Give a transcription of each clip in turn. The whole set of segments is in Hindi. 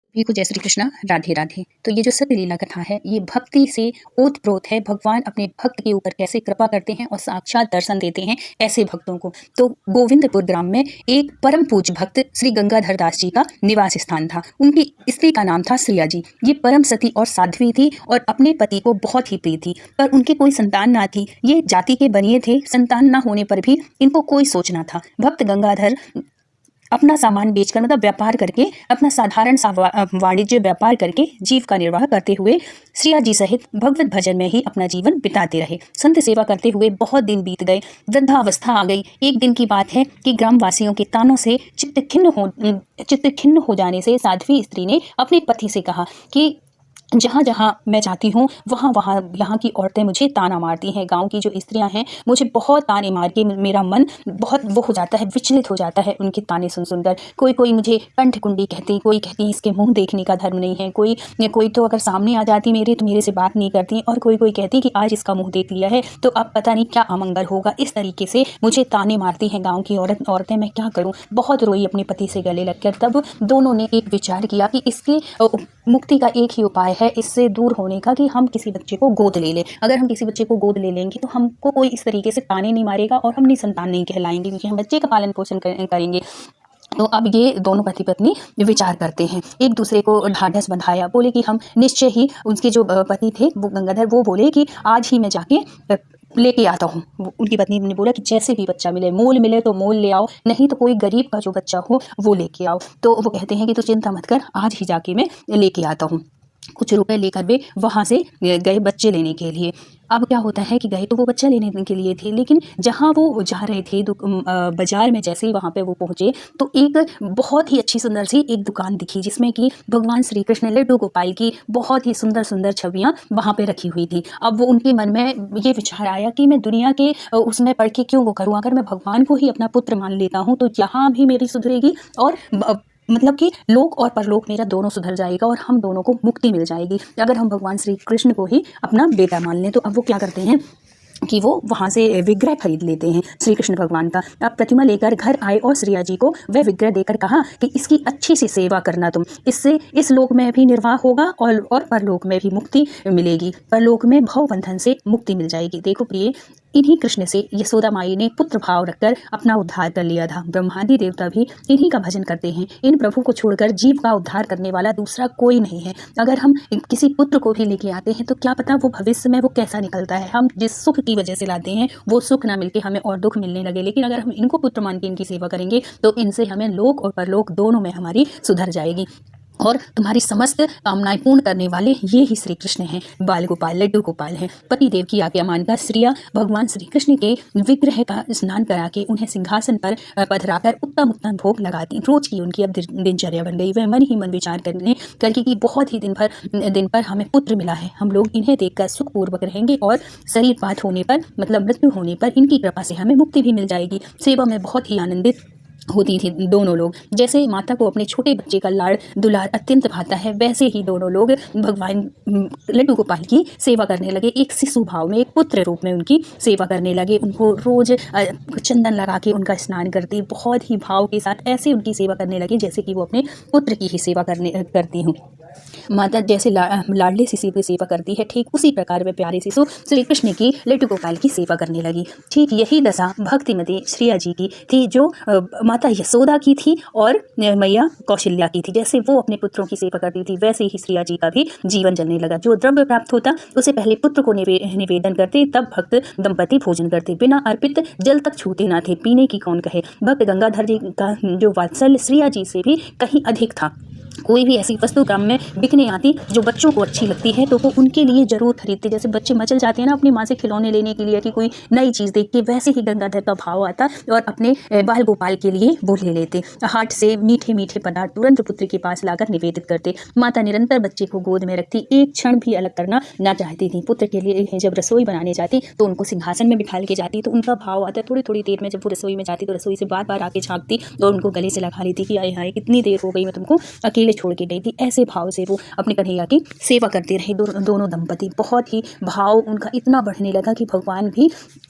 सभी को जय श्री कृष्णा, राधे राधे। तो ये जो सत्य लीला कथा है, ये भक्ति से ओतप्रोत है। भगवान अपने भक्त के ऊपर कैसे कृपा करते हैं और साक्षात दर्शन देते हैं ऐसे भक्तों को। तो गोविंदपुर ग्राम में एक परम पूज्य भक्त श्री गंगाधर दास जी का निवास स्थान था। उनकी स्त्री का नाम था श्रिया जी। ये परम सती और साध्वी थी और अपने पति को बहुत ही प्रिय थी, पर उनके कोई संतान ना थी। ये जाति के बनिए थे, संतान ना होने पर भी इनको कोई सोच ना था। भक्त गंगाधर अपना सामान बेचकर, मतलब व्यापार करके, अपना साधारण सा वाणिज्य व्यापार करके जीविका निर्वाह करते हुए श्रिया जी सहित भगवत भजन में ही अपना जीवन बिताते रहे। संत सेवा करते हुए बहुत दिन बीत गए, वृद्धावस्था आ गई। एक दिन की बात है कि ग्रामवासियों के तानों से चित्त खिन्न हो जाने से साध्वी स्त्री ने अपने पति से कहा कि जहाँ जहाँ मैं जाती हूँ वहाँ वहाँ यहाँ की औरतें मुझे ताना मारती हैं। गांव की जो स्त्रियाँ हैं मुझे बहुत ताने मार के मेरा मन बहुत वो हो जाता है, विचलित हो जाता है उनके ताने सुन सुनकर। कोई कोई मुझे कंठकुंडी कहती, कोई कहती इसके मुंह देखने का धर्म नहीं है, कोई तो अगर सामने आ जाती मेरे तो मेरे से बात नहीं करती, और कोई कोई कहती कि आज इसका मुँह देख लिया है तो अब पता नहीं क्या अमंगल होगा। इस तरीके से मुझे ताने मारती हैं गाँव की औरतें, मैं क्या करूँ। बहुत रोई अपने पति से गले लगकर। तब दोनों ने एक विचार किया कि इसकी मुक्ति का एक ही उपाय है इससे दूर होने का, कि हम किसी बच्चे को गोद ले लें। अगर हम किसी बच्चे को गोद ले लेंगे तो हमको कोई इस तरीके से ताने नहीं मारेगा और हम निसंतान नहीं कहलाएंगे, क्योंकि हम बच्चे का पालन पोषण करेंगे। तो अब ये दोनों पति पत्नी विचार करते हैं, एक दूसरे को ढाढ़स बंधाया। बोले कि हम निश्चय ही, उनके जो पति थे वो गंगाधर, वो बोले कि आज ही मैं जाके लेके आता हूँ। उनकी पत्नी ने बोला कि जैसे भी बच्चा मिले, मोल मिले तो मोल ले आओ, नहीं तो कोई गरीब का जो बच्चा हो वो लेके आओ। तो वो कहते हैं कि तू चिंता मत कर, आज ही जाके मैं लेके आता हूँ। कुछ रुपए लेकर वे वहाँ से गए बच्चे लेने के लिए। अब क्या होता है कि गए तो वो बच्चा लेने के लिए थे, लेकिन जहाँ वो जा रहे थे बाजार में, जैसे ही वहाँ पे वो पहुँचे तो एक बहुत ही अच्छी सुंदर सी एक दुकान दिखी, जिसमें कि भगवान श्री कृष्ण लड्डू गोपाल की बहुत ही सुंदर सुंदर छवियाँ वहाँ पे रखी हुई थी। अब वो उनके मन में ये विचार आया कि मैं दुनिया के उसमें पढ़ के क्यों वो करूँ, अगर मैं भगवान को ही अपना पुत्र मान लेता हूँ तो यहाँ भी मेरी सुधरेगी और मतलब कि लोक और परलोक मेरा दोनों सुधर जाएगा और हम दोनों को मुक्ति मिल जाएगी, अगर हम भगवान श्री कृष्ण को ही अपना बेटा मान लें। तो अब वो क्या करते हैं कि वो वहाँ से विग्रह खरीद लेते हैं श्री कृष्ण भगवान का। अब प्रतिमा लेकर घर आए और श्रिया जी को वह विग्रह देकर कहा कि इसकी अच्छी सी सेवा करना तुम, इससे इस लोक में भी निर्वाह होगा और परलोक में भी मुक्ति मिलेगी, परलोक में भव बंधन से मुक्ति मिल जाएगी। देखो प्रिय, इन्हीं कृष्ण से यशोदा माई ने पुत्र भाव रखकर अपना उद्धार कर लिया था। ब्रह्मादि देवता भी इन्हीं का भजन करते हैं। इन प्रभु को छोड़कर जीव का उद्धार करने वाला दूसरा कोई नहीं है। अगर हम किसी पुत्र को भी लेके आते हैं तो क्या पता वो भविष्य में वो कैसा निकलता है। हम जिस सुख की वजह से लाते हैं वो सुख ना मिलके हमें और दुख मिलने लगे, लेकिन अगर हम इनको पुत्र मान के इनकी सेवा करेंगे तो इनसे हमें लोक और परलोक दोनों में हमारी सुधर जाएगी और तुम्हारी समस्त कामनाएं पूर्ण करने वाले ये ही श्री कृष्ण हैं, बाल गोपाल, लड्डू गोपाल हैं। पति देव की आज्ञा मानकर श्रिया भगवान श्री कृष्ण के विग्रह का स्नान करा के उन्हें सिंहासन पर पधराकर उत्तम उत्तम भोग लगाती। रोज की उनकी अब दिनचर्या बन गई। वह मन ही मन विचार करके कि बहुत ही दिन पर हमें पुत्र मिला है, हम लोग इन्हें देखकर सुखपूर्वक रहेंगे और शरीर पात होने पर, मतलब मृत्यु होने पर इनकी कृपा से हमें मुक्ति भी मिल जाएगी। सेवा में बहुत ही आनंदित होती थी दोनों लोग। जैसे माता को अपने छोटे बच्चे का लाड़ दुलार अत्यंत भाता है, वैसे ही दोनों लोग भगवान लड्डू गोपाल की सेवा करने लगे। एक शिशु भाव में, एक पुत्र रूप में उनकी सेवा करने लगे। उनको रोज चंदन लगा के उनका स्नान करती, बहुत ही भाव के साथ ऐसे उनकी सेवा करने लगे जैसे कि वो अपने पुत्र की ही सेवा करती हूँ। माता जैसे लाडले शिशु की सेवा करती है, ठीक उसी प्रकार वे प्यारे शिशु श्री कृष्ण की लड्डू गोपाल की सेवा करने लगी। ठीक यही दशा भक्तिमती श्रिया जी की थी, जो माता यशोदा की थी और मैया कौशल्या की थी। जैसे वो अपने पुत्रों की सेवा करती थी, वैसे ही श्रिया जी का भी जीवन चलने लगा। जो द्रव्य प्राप्त होता उसे पहले पुत्र को निवेदन करते, तब भक्त दंपति भोजन करते। बिना अर्पित जल तक छूते ना थे, पीने की कौन कहे। भक्त गंगाधर जी का जो वात्सल्य श्रिया जी से भी कहीं अधिक था। कोई भी ऐसी वस्तु ग्राम में बिकने आती जो बच्चों को अच्छी लगती है तो वो उनके लिए जरूर खरीदते। जैसे बच्चे मचल जाते हैं ना अपनी माँ से खिलौने लेने के लिए कि कोई नई चीज़ देख के, वैसे ही गंगाधर का भाव आता और अपने बाल गोपाल के लिए वो ले लेते। हाट से मीठे मीठे पदार्थ तुरंत पुत्र के पास लाकर निवेदित करते। माता निरंतर बच्चे को गोद में रखती, एक क्षण भी अलग करना ना चाहती थी। पुत्र के लिए जब रसोई बनाने जाती तो उनको सिंहासन में बिठा के जाती, तो उनका भाव आता। थोड़ी थोड़ी देर में जब वो रसोई में जाती तो रसोई से बार बार आके झाँकती और उनको गले से लगा लेती कि आए हाय कितनी देर हो गई, मैं तुमको अकेले अकेले छोड़ के गई थी। ऐसे भाव से वो अपने कन्हैया की सेवा करते रहे दोनों दंपति। बहुत ही भाव उनका इतना बढ़ने लगा कि भगवान भी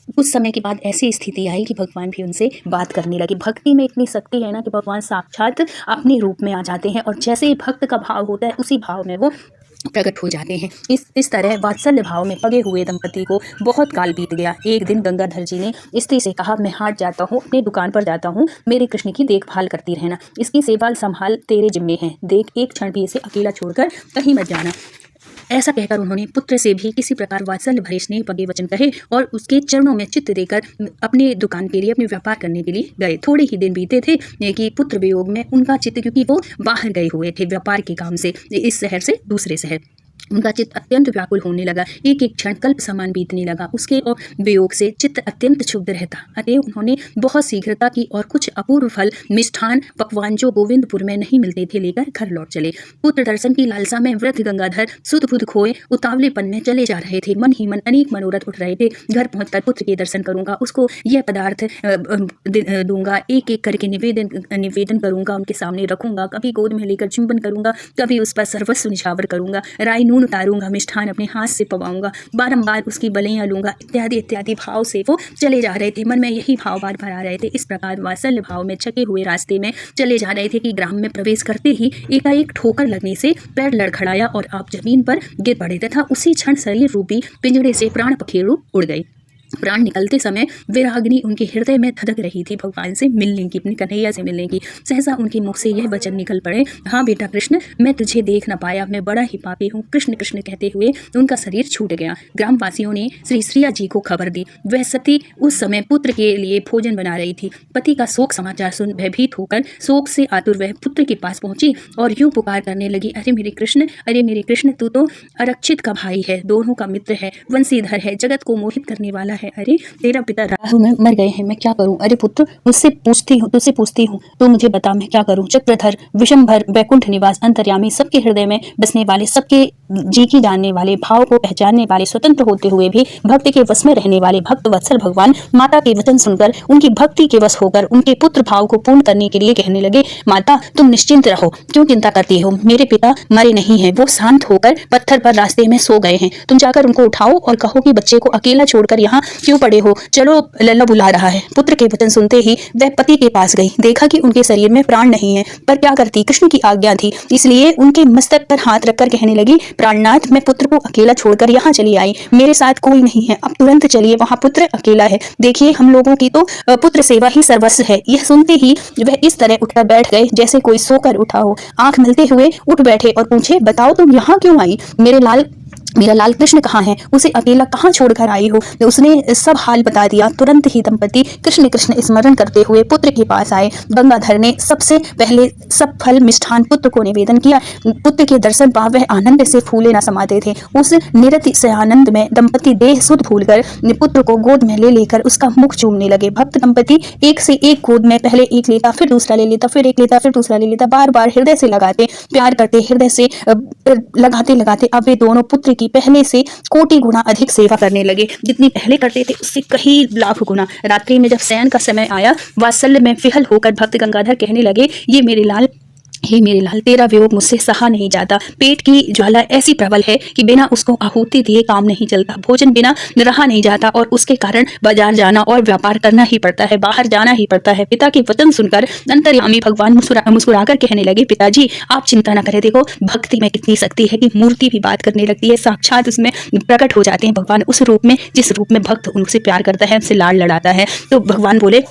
कुछ समय के बाद ऐसी स्थिति आई कि भगवान भी उनसे बात करने लगे। भक्ति में इतनी शक्ति है ना कि भगवान साक्षात अपने रूप में आ जाते हैं और जैसे ही भक्त का भाव होता है उसी भाव में वो प्रकट हो जाते हैं। इस तरह वात्सल्य भाव में पगे हुए दंपति को बहुत काल बीत गया। एक दिन गंगाधर जी ने स्त्री से कहा, मैं हाट जाता हूँ, अपने दुकान पर जाता हूँ, मेरे कृष्ण की देखभाल करती रहना, इसकी सेवा संभाल तेरे जिम्मे है, देख एक क्षण भी इसे अकेला छोड़कर कहीं मत जाना। ऐसा कहकर उन्होंने पुत्र से भी किसी प्रकार वात्सल्य भरे स्नेह पगे वचन कहे और उसके चरणों में चित्त देकर अपने दुकान के लिए, अपने व्यापार करने के लिए गए। थोड़े ही दिन बीते थे कि पुत्र वियोग में उनका चित्त, क्योंकि वो बाहर गए हुए थे व्यापार के काम से, इस शहर से दूसरे शहर, उनका चित्त अत्यंत व्याकुल होने लगा। एक एक क्षण कल्प समान बीतने लगा। उसके और वियोग से चित्त अत्यंत क्षुब्ध रहता। अतएव उन्होंने बहुत शीघ्रता की और कुछ अपूर्व फल, मिष्ठान, पकवान जो गोविंदपुर में नहीं मिलते थे लेकर घर लौट चले। पुत्र दर्शन की लालसा में वृद्ध गंगाधर सुध बुध खोए उतावलेपन में चले जा रहे थे। मन ही मन अनेक मनोरथ उठ रहे थे। घर पहुंचकर पुत्र के दर्शन करूंगा, उसको यह पदार्थ दूंगा, एक एक करके निवेदन करूंगा, उनके सामने रखूंगा, कभी गोद में लेकर चुंबन करूंगा, कभी उस पर सर्वस्व निछावर करूंगा, राई नून उतारूंगा, मिष्ठान अपने हाथ से पवाऊंगा, बारंबार उसकी बलियां लूंगा, इत्यादि इत्यादि भाव से वो चले जा रहे थे। मन में यही भाव बार बार आ रहे थे। इस प्रकार वात्सल्य भाव में छके हुए रास्ते में चले जा रहे थे कि ग्राम में प्रवेश करते ही एकाएक ठोकर लगने से पैर लड़खड़ाया और आप जमीन पर गिर पड़े तथा उसी क्षण शरीर रूपी पिंजड़े से प्राण पखेरु उड़ गए। प्राण निकलते समय विराग्नि उनके हृदय में धधक रही थी भगवान से मिलने की, अपने कन्हैया से मिलने की। सहसा उनके मुख से यह वचन निकल पड़े, हाँ बेटा कृष्ण, मैं तुझे देख न पाया, मैं बड़ा ही पापी हूँ। कृष्ण कृष्ण कहते हुए उनका शरीर छूट गया। ग्रामवासियों ने श्री श्रिया जी को खबर दी। वह सती उस समय पुत्र के लिए भोजन बना रही थी। पति का शोक समाचार सुन भयभीत होकर शोक से आतुर वह पुत्र के पास पहुंची और यूं पुकार करने लगी, अरे मेरे कृष्ण, अरे मेरे कृष्ण, तू तो अरक्षित का भाई है, दोनों का मित्र है, वंशीधर है, जगत को मोहित करने वाला है। अरे तेरा पिता राहु में मर गए हैं, मैं क्या करूं? अरे पुत्र, तुझसे पूछती हूँ, तो मुझे बता मैं क्या करूं? चक्रधर, विषमभर, वैकुंठ निवास, अंतर्यामी, सबके हृदय में बसने वाले, सबके जी की जानने वाले, भाव को पहचानने वाले, स्वतंत्र होते हुए भी भक्त के वश में रहने वाले भक्त वत्सल भगवान माता के वचन सुनकर उनकी भक्ति के वश होकर उनके पुत्र भाव को पूर्ण करने के लिए कहने लगे, माता तुम निश्चिंत रहो, क्यों चिंता करती हो? मेरे पिता मरे नहीं है, वो शांत होकर पत्थर पर रास्ते में सो गए हैं। तुम जाकर उनको उठाओ और कहो कि बच्चे को अकेला छोड़कर यहाँ क्यों पड़े हो, चलो लल्ला बुला रहा है। पुत्र के वचन सुनते ही वह पति के पास गई। देखा कि उनके शरीर में प्राण नहीं है, पर क्या करती, कृष्ण की आज्ञा थी, इसलिए उनके मस्तक पर हाथ रखकर कहने लगी, प्राणनाथ, मैं पुत्र को अकेला छोड़कर यहाँ चली आई, मेरे साथ कोई नहीं है, अब तुरंत चलिए, वहाँ पुत्र अकेला है। देखिए हम लोगों की तो पुत्र सेवा ही सर्वस्व है। यह सुनते ही वह इस तरह उठकर बैठ गए जैसे कोई सोकर उठा हो। आंख मिलते हुए उठ बैठे और पूछे, बताओ तुम यहाँ क्यों आई? मेरा लाल कृष्ण कहाँ है? उसे अकेला कहाँ छोड़कर आई हो? उसने सब हाल बता दिया। तुरंत ही दंपति कृष्ण कृष्ण स्मरण करते हुए पुत्र के पास आए। गंगाधर ने सबसे पहले सब फल मिष्ठान पुत्र को निवेदन किया। पुत्र के दर्शन पा वह आनंद से फूले न समाते थे। उस निरति से आनंद में दंपति देह सुध भूलकर पुत्र को गोद में ले लेकर उसका मुख चूमने लगे। भक्त दंपति एक से एक गोद में पहले एक लेता, फिर दूसरा ले लेता, फिर एक लेता, फिर दूसरा ले लेता, बार बार हृदय से लगाते, प्यार करते, हृदय से लगाते लगाते अब वे दोनों पुत्र की पहले से कोटि गुना अधिक सेवा करने लगे। जितनी पहले करते थे उससे कहीं लाख गुना। रात्रि में जब शयन का समय आया, वात्सल्य में विहल होकर भक्त गंगाधर कहने लगे, ये मेरे लाल, हे मेरे लाल, तेरा वियोग मुझसे सहा नहीं जाता। पेट की ज्वाला ऐसी प्रबल है कि बिना उसको आहुति दिए काम नहीं चलता। भोजन बिना रहा नहीं जाता और उसके कारण बाजार जाना और व्यापार करना ही पड़ता है, बाहर जाना ही पड़ता है। पिता के वचन सुनकर अंतर्यामी भगवान मुस्कुराकर कहने लगे, पिताजी आप चिंता न करें, देखो भक्ति में कितनी शक्ति है कि मूर्ति भी बात करने लगती है, साक्षात उसमें प्रकट हो जाते हैं भगवान उस रूप में जिस रूप में भक्त उनसे प्यार करता है, उनसे लाड़ लड़ाता है। तो भगवान बोले,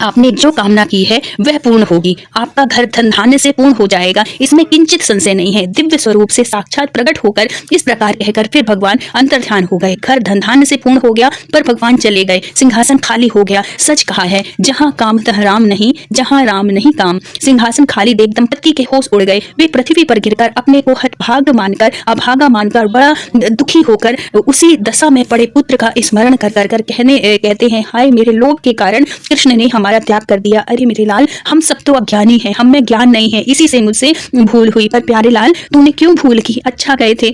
आपने जो कामना की है वह पूर्ण होगी, आपका घर धन धान्य से पूर्ण हो जाएगा, इसमें किंचित संशय नहीं है। दिव्य स्वरूप से साक्षात प्रकट होकर इस प्रकार कहकर फिर भगवान अंतर्ध्यान हो गए। घर धन धान्य से पूर्ण हो गया, पर भगवान चले गए। सिंहासन खाली हो गया। सच कहा है, जहाँ काम तह राम नहीं, जहाँ राम नहीं काम। सिंहासन खाली देख दंपति के होश उड़ गए। वे पृथ्वी पर गिरकर अपने को हतभाग्य मानकर, अभागा मानकर, बड़ा दुखी होकर उसी दशा में पड़े पुत्र का स्मरण कर कहते हैं, हाय मेरे लोभ के कारण कृष्ण ने हमारे सारा त्याग कर दिया। अरे मेरे लाल, हम सब तो अज्ञानी हैं, हम में ज्ञान नहीं है, इसी से मुझसे भूल हुई। पर प्यारे लाल, तूने क्यों भूल की? अच्छा गए थे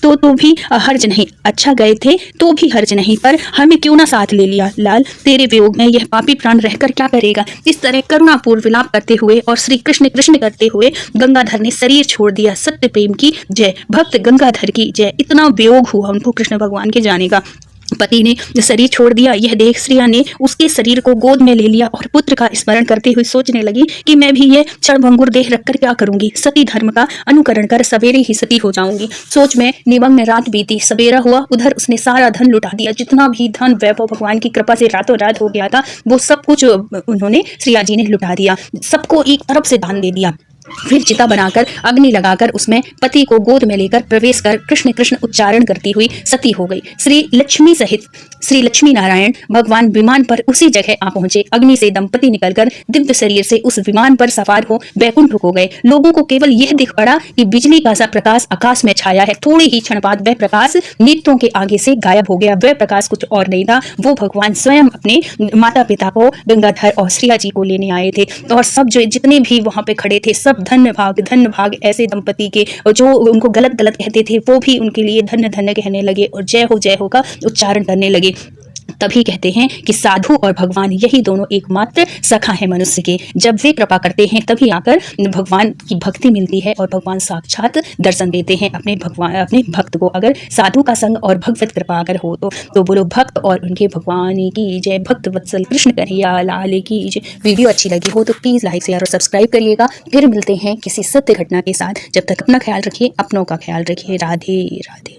तो भी हर्ज नहीं, अच्छा गए थे तो भी हर्ज नहीं, पर हमें क्यों ना साथ ले लिया? लाल, तेरे वियोग में यह पापी प्राण रहकर क्या करेगा? इस तरह करुणापूर्ण विलाप करते हुए और श्री कृष्ण कृष्ण करते हुए गंगाधर ने शरीर छोड़ दिया। सत्य प्रेम की जय, भक्त गंगाधर की जय। इतना वियोग हुआ उनको कृष्ण भगवान के जाने का। पति ने शरीर छोड़ दिया, यह देख श्रिया ने उसके शरीर को गोद में ले लिया और पुत्र का स्मरण करते हुए सोचने लगी कि मैं भी ये क्षणभंगुर देह रखकर क्या करूंगी? सती धर्म का अनुकरण कर सवेरे ही सती हो जाऊंगी। सोच में निमग्न रात बीती, सवेरा हुआ, उधर उसने सारा धन लुटा दिया। जितना भी धन वैभव भगवान की कृपा से रातों रात हो गया था, वो सब कुछ उन्होंने श्रिया जी ने लुटा दिया, सबको एक तरफ से दान दे दिया। फिर चिता बनाकर अग्नि लगाकर उसमें पति को गोद में लेकर प्रवेश कर कृष्ण कृष्ण उच्चारण करती हुई सती हो गई। श्री लक्ष्मी सहित श्री लक्ष्मी नारायण भगवान विमान पर उसी जगह आ पहुंचे। अग्नि से दंपति निकलकर दिव्य शरीर से उस विमान पर सवार हो बैकुंठ हो गए। लोगों को केवल यह दिख पड़ा कि बिजली का सा प्रकाश आकाश में छाया है। थोड़े ही क्षण बाद वह प्रकाश नेत्रों के आगे से गायब हो गया। वह प्रकाश कुछ और नहीं था, वो भगवान स्वयं अपने माता पिता को, गंगाधर और श्रिया जी को लेने आए थे। और सब जो जितने भी वहां पे खड़े थे, सब धन्य भाग ऐसे दंपति के, और जो उनको गलत गलत कहते थे वो भी उनके लिए धन्य धन्य कहने लगे और जय हो का उच्चारण करने लगे। तभी कहते हैं कि साधु और भगवान यही दोनों एकमात्र सखा है मनुष्य के। जब वे कृपा करते हैं तभी आकर भगवान की भक्ति मिलती है और भगवान साक्षात दर्शन देते हैं अपने भक्त को। अगर साधु का संग और भगवत कृपा अगर हो तो बोलो भक्त और उनके भगवान की जय। भक्त वत्सल कृष्ण कन्हैया लाल की जय। वीडियो अच्छी लगी हो तो प्लीज़ लाइक शेयर और सब्सक्राइब करिएगा। फिर मिलते हैं किसी सत्य घटना के साथ। जब तक अपना ख्याल रखिए, अपनों का ख्याल रखिए। राधे राधे।